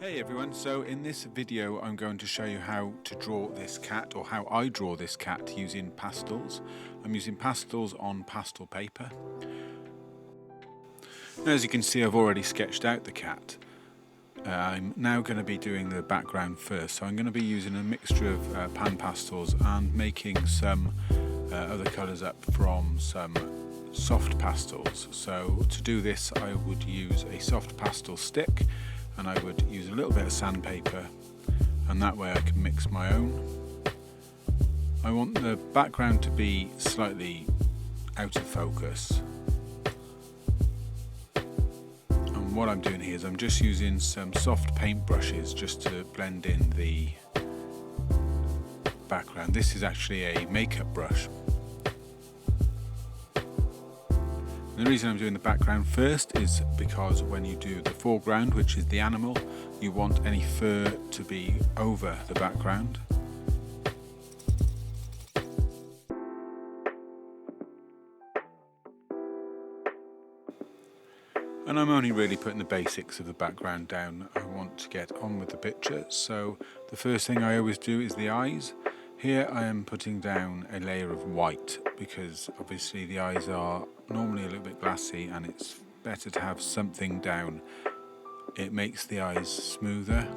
Hey everyone, so in this video I'm going to show you how to draw this cat, or how I draw this cat using pastels. I'm using pastels on pastel paper. Now, as you can see, I've already sketched out the cat. I'm now going to be doing the background first, so I'm going to be using a mixture of pan pastels and making some other colours up from some soft pastels. So to do this I would use a soft pastel stick, and I would use a little bit of sandpaper, and that way I can mix my own. I want the background to be slightly out of focus, and what I'm doing here is I'm just using some soft paint brushes just to blend in the background. This is actually a makeup brush. The reason I'm doing the background first is because when you do the foreground, which is the animal, you want any fur to be over the background. And I'm only really putting the basics of the background down. I want to get on with the picture, so the first thing I always do is the eyes. Here I am putting down a layer of white because obviously the eyes are normally a little bit glassy and it's better to have something down. It makes the eyes smoother.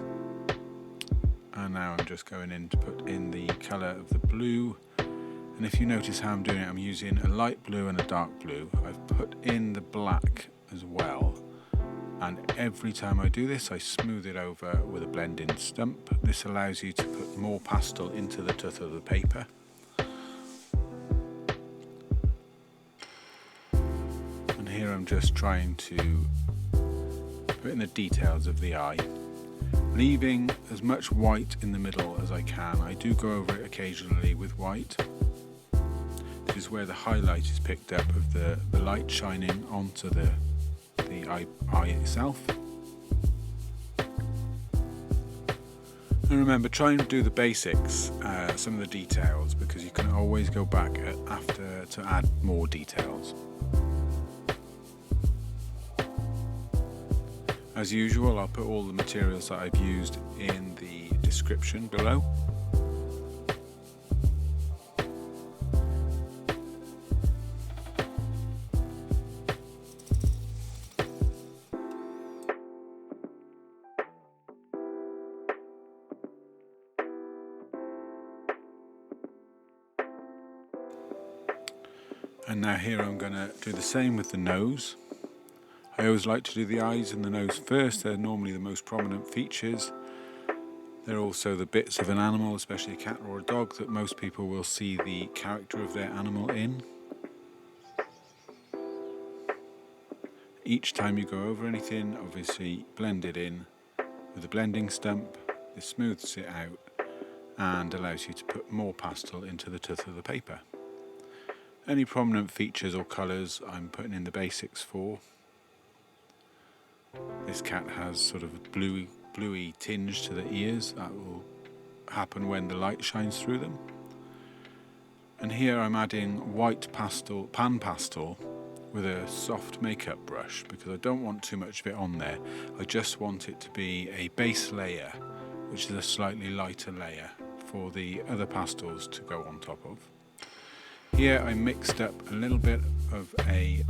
And now I'm just going in to put in the colour of the blue. And if you notice how I'm doing it, I'm using a light blue and a dark blue. I've put in the black as well. And every time I do this I smooth it over with a blending stump. This allows you to put more pastel into the tooth of the paper. And here I'm just trying to put in the details of the eye, leaving as much white in the middle as I can. I do go over it occasionally with white. This is where the highlight is picked up of the light shining onto the eye itself. And remember, try and do the basics, some of the details, because you can always go back after to add more details. As usual, I'll put all the materials that I've used in the description below. And now here I'm going to do the same with the nose. I always like to do the eyes and the nose first. They're normally the most prominent features. They're also the bits of an animal, especially a cat or a dog, that most people will see the character of their animal in. Each time you go over anything, obviously blend it in with a blending stump. This smooths it out and allows you to put more pastel into the tooth of the paper. Any prominent features or colours I'm putting in the basics for. This cat has sort of a bluey tinge to the ears. That will happen when the light shines through them. And here I'm adding white pastel, pan pastel, with a soft makeup brush because I don't want too much of it on there. I just want it to be a base layer, which is a slightly lighter layer for the other pastels to go on top of. Here I mixed up a little bit of a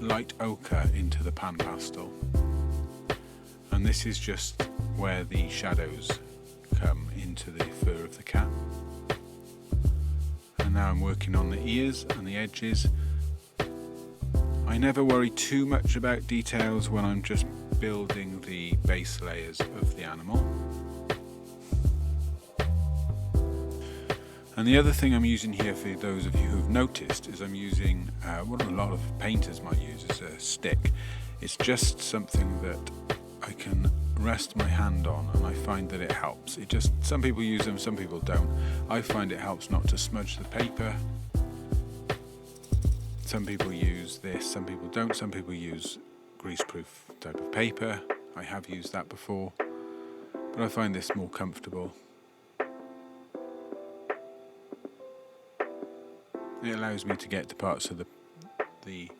light ochre into the pan pastel, and this is just where the shadows come into the fur of the cat. And now I'm working on the ears and the edges. I never worry too much about details when I'm just building the base layers of the animal. And the other thing I'm using here, for those of you who've noticed, is I'm using what a lot of painters might use is a stick. It's just something that I can rest my hand on, and I find that it helps. Some people use them, some people don't. I find it helps not to smudge the paper. Some people use this, some people don't. Some people use greaseproof type of paper. I have used that before, but I find this more comfortable. It allows me to get to parts of the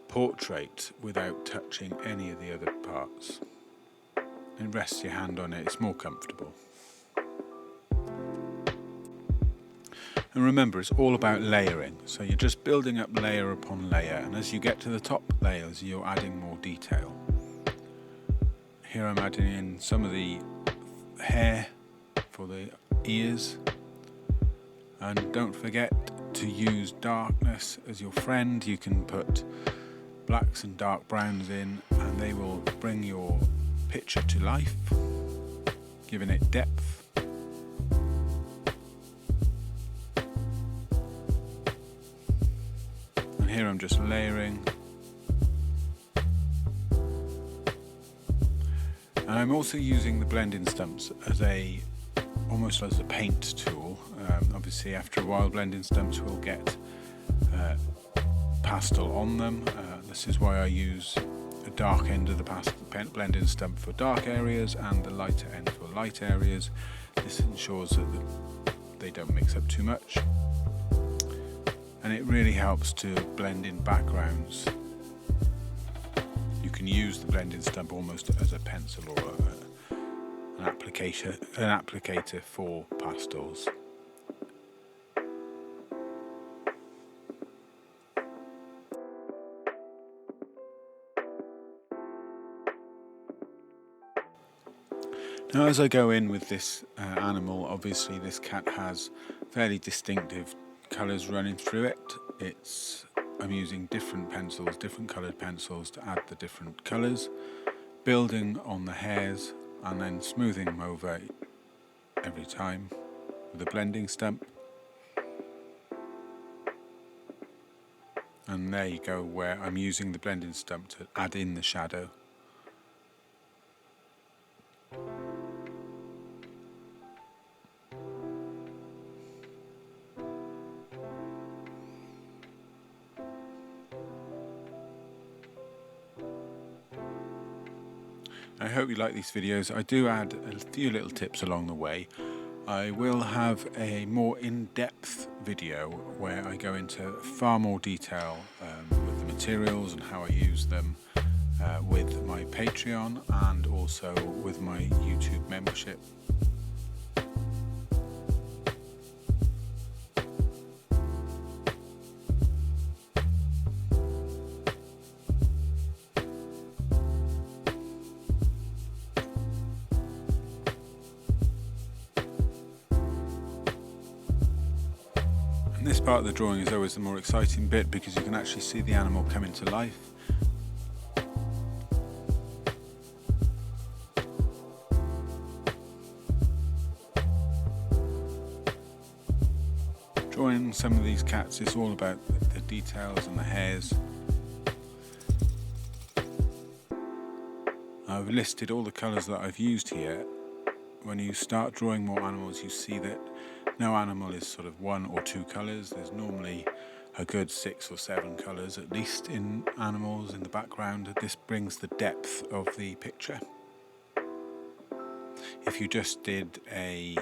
portrait without touching any of the other parts. and rests your hand on it, it's more comfortable. And remember, it's all about layering, so you're just building up layer upon layer, and as you get to the top layers you're adding more detail. Here I'm adding in some of the hair for the ears, and don't forget to use darkness as your friend. You can put blacks and dark browns in and they will bring your picture to life, giving it depth. And here I'm just layering. And I'm also using the blending stumps as almost as a paint tool. Obviously after a while blending stumps will get pastel on them. This is why I use a dark end of the blending stump for dark areas and the lighter end for light areas. This ensures that they don't mix up too much, and it really helps to blend in backgrounds. You can use the blending stump almost as a pencil or an applicator for pastels. Now as I go in with this animal, obviously this cat has fairly distinctive colours running through it. I'm using different coloured pencils to add the different colours, building on the hairs and then smoothing them over every time with a blending stump. And there you go, where I'm using the blending stump to add in the shadow. I hope you like these videos. I do add a few little tips along the way. I will have a more in-depth video where I go into far more detail with the materials and how I use them with my Patreon and also with my YouTube membership. And this part of the drawing is always the more exciting bit because you can actually see the animal come into life. Drawing some of these cats is all about the details and the hairs. I've listed all the colours that I've used here. When you start drawing more animals, you see that no animal is sort of one or two colours. There's normally a good 6 or 7 colours at least in animals in the background. This brings the depth of the picture. If you just did a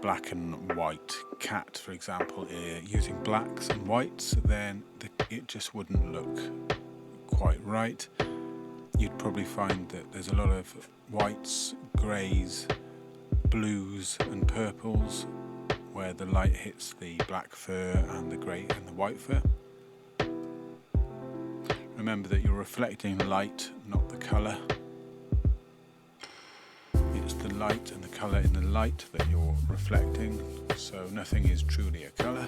black and white cat, for example, using blacks and whites, then it just wouldn't look quite right. You'd probably find that there's a lot of whites, greys, blues and purples where the light hits the black fur and the grey and the white fur. Remember that you're reflecting light, not the colour. It's the light and the colour in the light that you're reflecting, so nothing is truly a colour.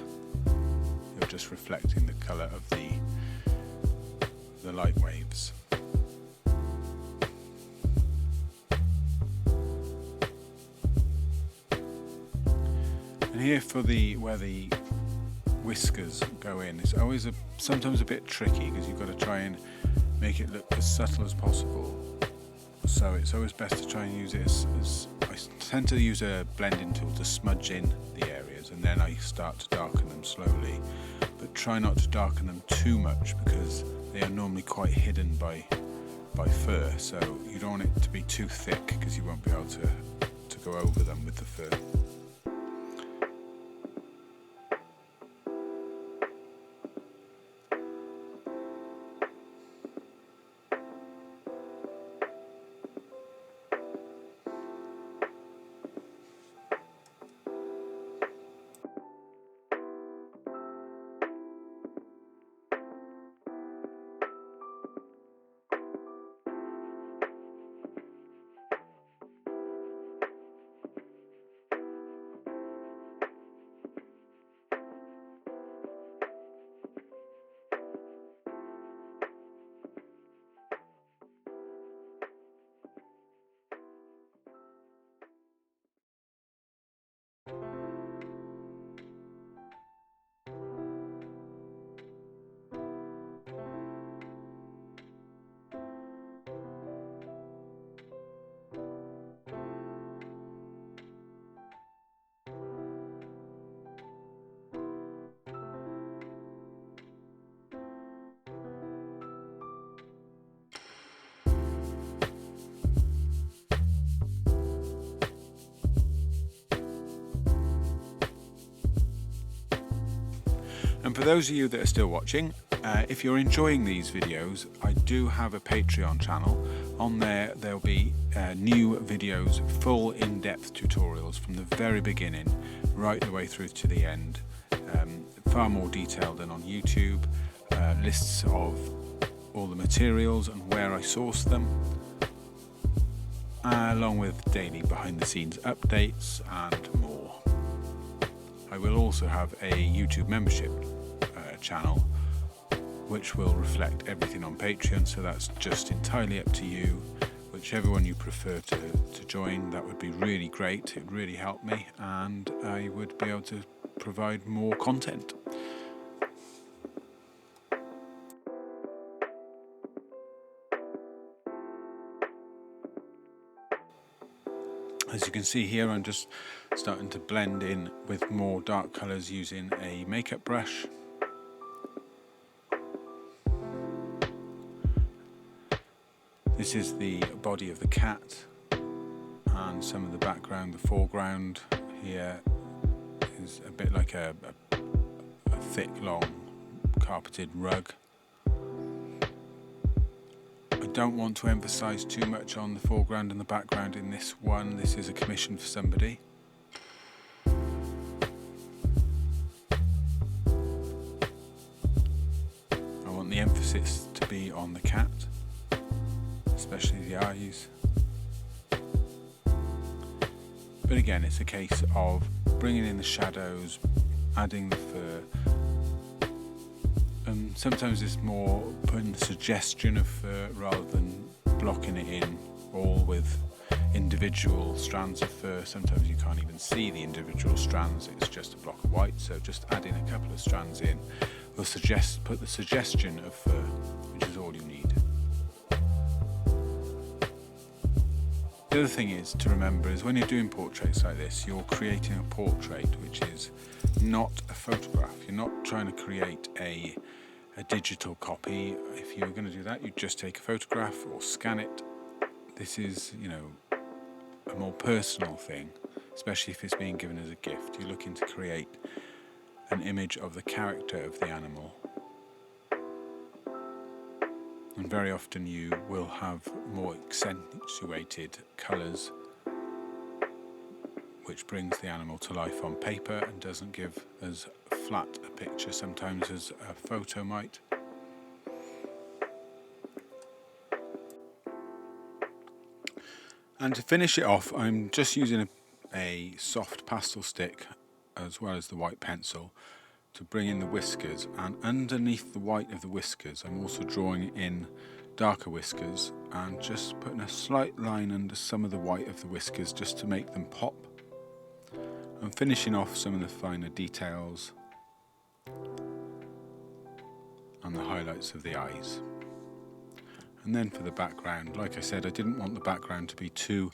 You're just reflecting the colour of the light waves. And here for where the whiskers go in, it's always sometimes a bit tricky because you've got to try and make it look as subtle as possible. So it's always best to try and use it I tend to use a blending tool to smudge in the areas and then I start to darken them slowly. But try not to darken them too much because they are normally quite hidden by fur, so you don't want it to be too thick because you won't be able to go over them with the fur. for those of you that are still watching, if you're enjoying these videos, I do have a Patreon channel. On there, there'll be new videos, full in-depth tutorials from the very beginning right the way through to the end. Far more detailed than on YouTube, lists of all the materials and where I source them, along with daily behind-the-scenes updates and more. I will also have a YouTube membership channel which will reflect everything on Patreon, so that's just entirely up to you. Whichever one you prefer to join, that would be really great. It would really help me, and I would be able to provide more content. As you can see here, I'm just starting to blend in with more dark colours using a makeup brush. This is the body of the cat, and some of the background, the foreground here is a bit like a thick, long, carpeted rug. I don't want to emphasise too much on the foreground and the background in this one. This is a commission for somebody. I want the emphasis to be on the cat, especially the eyes. But again, it's a case of bringing in the shadows, adding the fur, and sometimes it's more putting the suggestion of fur rather than blocking it in all with individual strands of fur. Sometimes you can't even see the individual strands, it's just a block of white, so just adding a couple of strands in will put the suggestion of fur, which is all you need. The other thing is to remember is when you're doing portraits like this, you're creating a portrait which is not a photograph. You're not trying to create a digital copy. If you're going to do that, you just take a photograph or scan it. This is, a more personal thing, especially if it's being given as a gift. You're looking to create an image of the character of the animal. And very often you will have more accentuated colours, which brings the animal to life on paper and doesn't give as flat a picture sometimes as a photo might. And to finish it off, I'm just using a soft pastel stick as well as the white pencil to bring in the whiskers, and underneath the white of the whiskers I'm also drawing in darker whiskers and just putting a slight line under some of the white of the whiskers just to make them pop. I'm finishing off some of the finer details and the highlights of the eyes. And then for the background, like I said, I didn't want the background to be too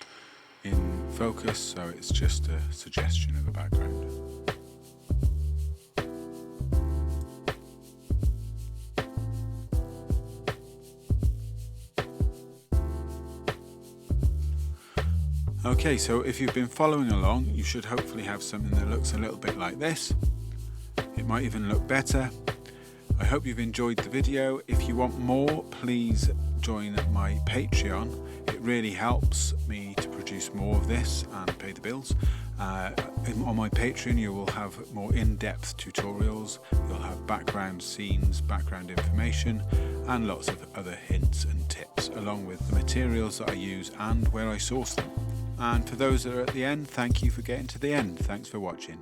in focus, so it's just a suggestion of the background. Okay, so if you've been following along, you should hopefully have something that looks a little bit like this. It might even look better. I hope you've enjoyed the video. If you want more, please join my Patreon. It really helps me to produce more of this and pay the bills. On my Patreon you will have more in-depth tutorials, you'll have background scenes, background information, and lots of other hints and tips, along with the materials that I use and where I source them. And for those that are at the end, thank you for getting to the end. Thanks for watching.